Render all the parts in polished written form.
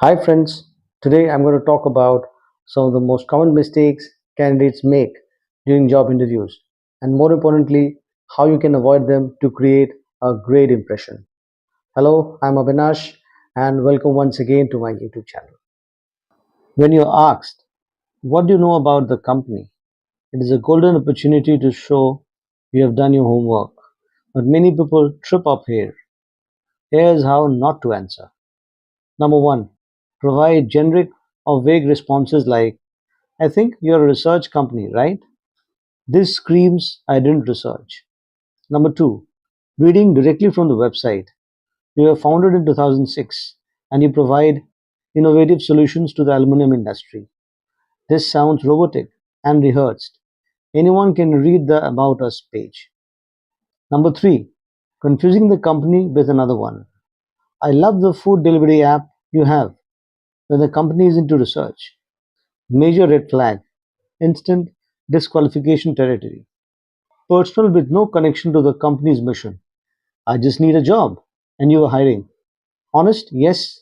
Hi friends, today I'm going to talk about some of the most common mistakes candidates make during job interviews and more importantly, how you can avoid them to create a great impression. Hello, I'm Abinash and welcome once again to my YouTube channel. When you're asked, what do you know about the company? It is a golden opportunity to show you have done your homework. But many people trip up here. Here's how not to answer. Number one, provide generic or vague responses like I think you're a research company, right? This screams I didn't research. Number two, reading directly from the website. You were founded in 2006 and you provide innovative solutions to the aluminum industry. This sounds robotic and rehearsed. Anyone can read the About Us page. Number three, confusing the company with another one. I love the food delivery app you have when the company is into research. Major red flag, instant disqualification territory. Personal with no connection to the company's mission. I just need a job and you are hiring. Honest? Yes.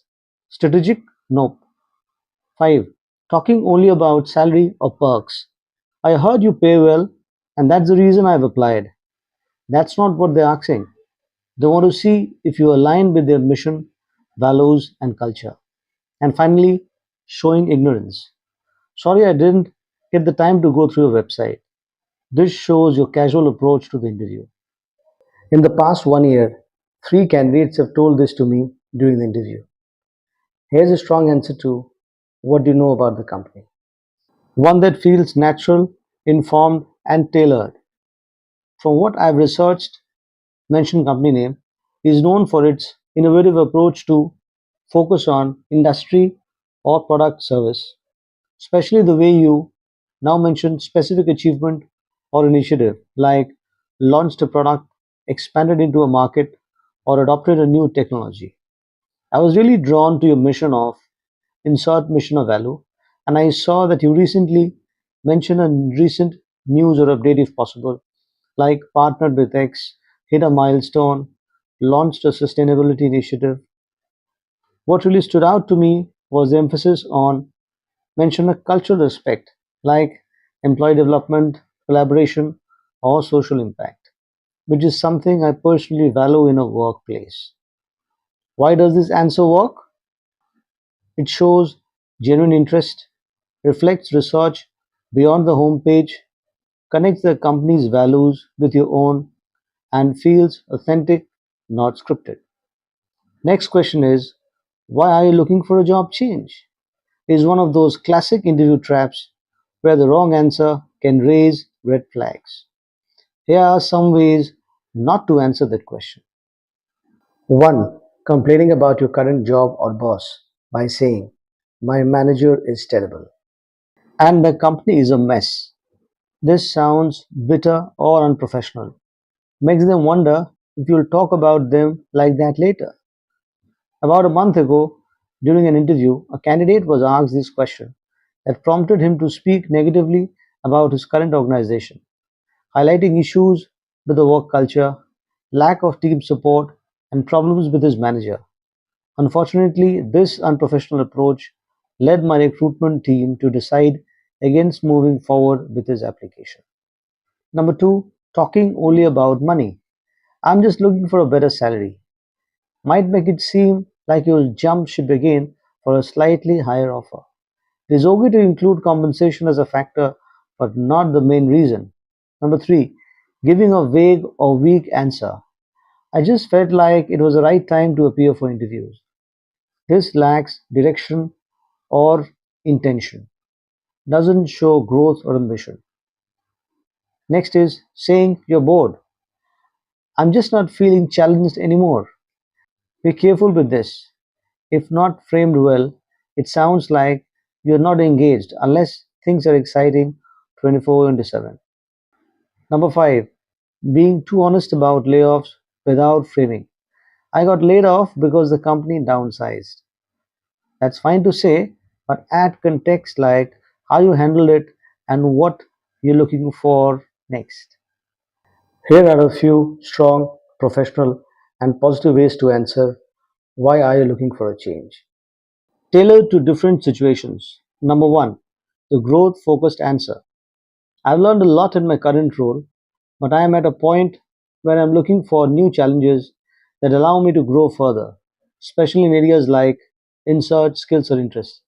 Strategic? Nope. 5. Talking only about salary or perks. I heard you pay well and that's the reason I've applied. That's not what they're asking. They want to see if you align with their mission, values, and culture. And finally, showing ignorance. Sorry, I didn't get the time to go through your website. This shows your casual approach to the interview. In the past 1 year, three candidates have told this to me during the interview. Here's a strong answer to what do you know about the company? One that feels natural, informed, and tailored. From what I've researched, mentioned company name is known for its innovative approach to focus on industry or product service, especially the way you now mention specific achievement or initiative like launched a product, expanded into a market, or adopted a new technology. I was really drawn to your mission of insert mission of value, and I saw that you recently mentioned a recent news or update if possible, like partnered with X, hit a milestone, launched a sustainability initiative. What really stood out to me was the emphasis on mention a cultural aspect like employee development, collaboration, or social impact, which is something I personally value in a workplace. Why does this answer work? It shows genuine interest, reflects research beyond the homepage, connects the company's values with your own, and feels authentic, not scripted. Next question is why are you looking for a job change? Is one of those classic interview traps where the wrong answer can raise red flags. Here are some ways not to answer that question. 1. Complaining about your current job or boss by saying, my manager is terrible and the company is a mess. This sounds bitter or unprofessional. Makes them wonder if you'll talk about them like that later. About a month ago, during an interview, a candidate was asked this question that prompted him to speak negatively about his current organization, highlighting issues with the work culture, lack of team support, and problems with his manager. Unfortunately, this unprofessional approach led my recruitment team to decide against moving forward with his application. Number two, talking only about money. I'm just looking for a better salary. Might make it seem like you'll jump ship again for a slightly higher offer. It is okay to include compensation as a factor, but not the main reason. Number three, giving a vague or weak answer. I just felt like it was the right time to appear for interviews. This lacks direction or intention, doesn't show growth or ambition. Next is saying you're bored. I'm just not feeling challenged anymore. Be careful with this. If not framed well, it sounds like you're not engaged unless things are exciting 24 into 7. Number 5. Being too honest about layoffs without framing. I got laid off because the company downsized. That's fine to say, but add context like how you handled it and what you're looking for next. Here are a few strong, professional, and positive ways to answer why are you looking for a change. tailored to different situations. Number one, the growth focused answer. I've learned a lot in my current role, but I am at a point where I'm looking for new challenges that allow me to grow further, especially in areas like insert skills or interests.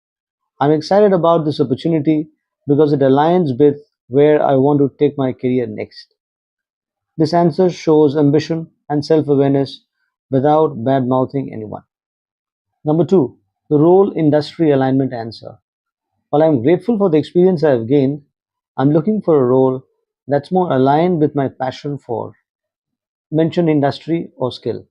I'm excited about this opportunity because it aligns with where I want to take my career next. This answer shows ambition and self awareness without bad mouthing anyone. Number two, the role industry alignment answer. While I'm grateful for the experience I have gained, I'm looking for a role that's more aligned with my passion for mentioned industry or skill.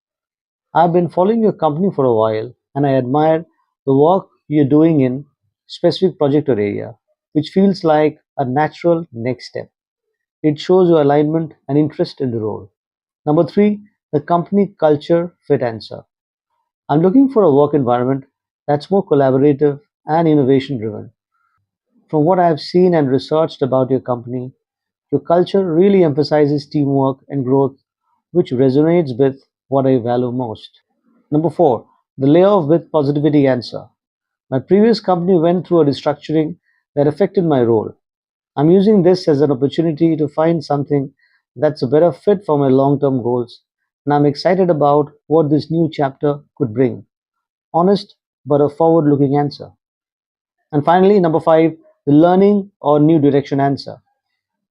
I've been following your company for a while and I admire the work you're doing in specific project or area, which feels like a natural next step. It shows your alignment and interest in the role. Number three, the company culture fit answer. I'm looking for a work environment that's more collaborative and innovation driven. From what I have seen and researched about your company, your culture really emphasizes teamwork and growth, which resonates with what I value most. Number four, the layoff with positivity answer. My previous company went through a restructuring that affected my role. I'm using this as an opportunity to find something that's a better fit for my long term goals, and I'm excited about what this new chapter could bring. Honest, but a forward looking answer. And finally, number five, the learning or new direction answer.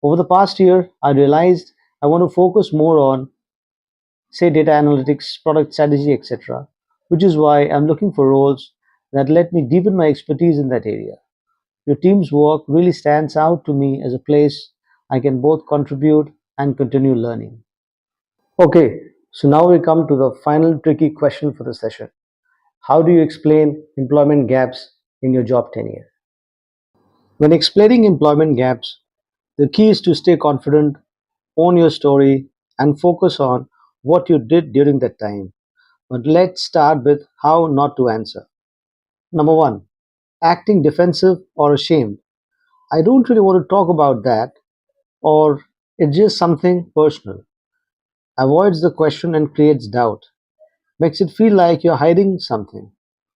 Over the past year, I realized I want to focus more on, say, data analytics, product strategy, etc., which is why I'm looking for roles that let me deepen my expertise in that area. Your team's work really stands out to me as a place I can both contribute and continue learning. Okay, so now we come to the final tricky question for the session. How do you explain employment gaps in your job tenure? When explaining employment gaps, the key is to stay confident, own your story, and focus on what you did during that time. But let's start with how not to answer. Number one, acting defensive or ashamed. I don't really want to talk about that, or it's just something personal. Avoids the question and creates doubt. Makes it feel like you're hiding something.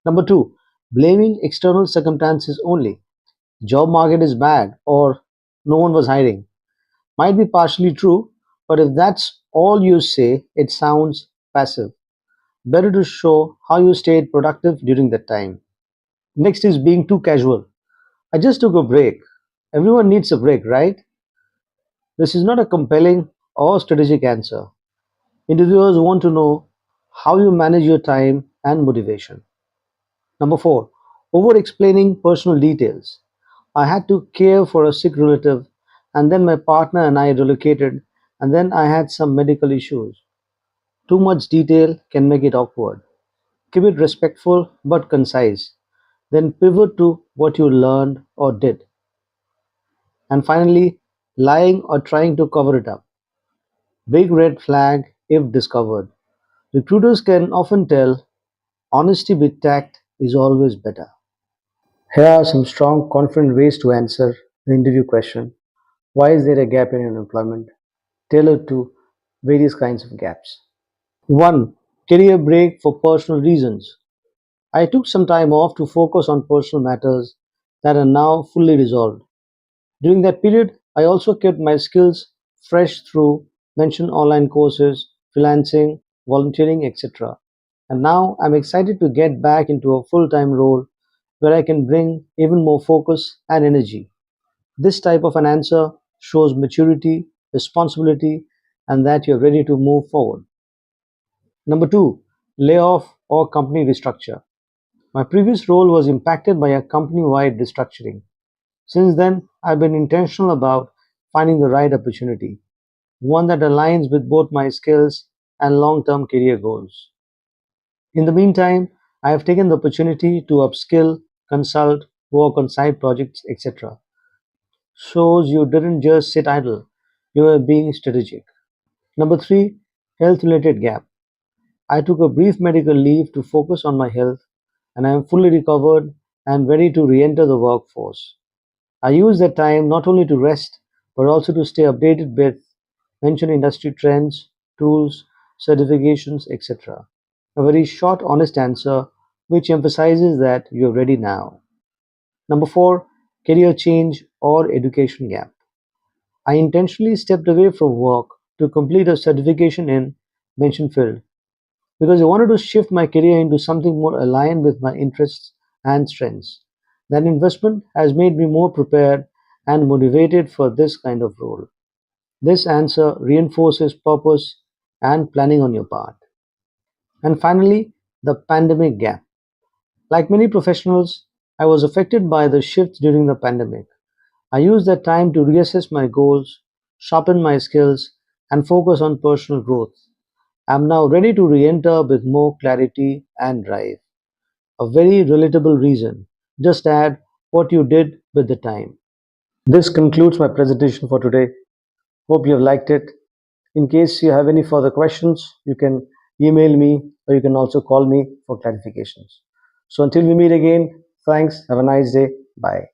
Number two, blaming external circumstances only. Job market is bad or no one was hiring. Might be partially true, but if that's all you say, it sounds passive. Better to show how you stayed productive during that time. Next is being too casual. I just took a break. Everyone needs a break, right? This is not a compelling or strategic answer. Interviewers want to know how you manage your time and motivation. Number four, over explaining personal details. I had to care for a sick relative, and then my partner and I relocated, and then I had some medical issues. Too much detail can make it awkward. Keep it respectful but concise. Then pivot to what you learned or did. And finally, lying or trying to cover it up. Big red flag if discovered. Recruiters can often tell honesty with tact is always better. Here are some strong, confident ways to answer the interview question. Why is there a gap in your employment? Tailored to various kinds of gaps. 1. Career break for personal reasons. I took some time off to focus on personal matters that are now fully resolved. During that period, I also kept my skills fresh through mentioned online courses, freelancing, volunteering, etc. And now I'm excited to get back into a full time role where I can bring even more focus and energy. This type of an answer shows maturity, responsibility, and that you're ready to move forward. Number two, layoff or company restructure. My previous role was impacted by a company wide restructuring. Since then, I've been intentional about finding the right opportunity, one that aligns with both my skills and long term career goals. In the meantime, I have taken the opportunity to upskill, consult, work on side projects, etc. Shows you didn't just sit idle, you were being strategic. Number three, health related gap. I took a brief medical leave to focus on my health, and I am fully recovered and ready to re enter the workforce. I use that time not only to rest but also to stay updated with mentioned industry trends, tools, certifications, etc. A very short, honest answer, which emphasizes that you're ready now. Number four, career change or education gap. I intentionally stepped away from work to complete a certification in mentioned field because I wanted to shift my career into something more aligned with my interests and strengths. That investment has made me more prepared and motivated for this kind of role. This answer reinforces purpose and planning on your part. And finally, the pandemic gap. Like many professionals, I was affected by the shifts during the pandemic. I used that time to reassess my goals, sharpen my skills, and focus on personal growth. I'm now ready to re enter with more clarity and drive. A very relatable reason. Just add what you did with the time. This concludes my presentation for today. Hope you have liked it. In case you have any further questions, you can email me or you can also call me for clarifications. So until we meet again, thanks. Have a nice day. Bye.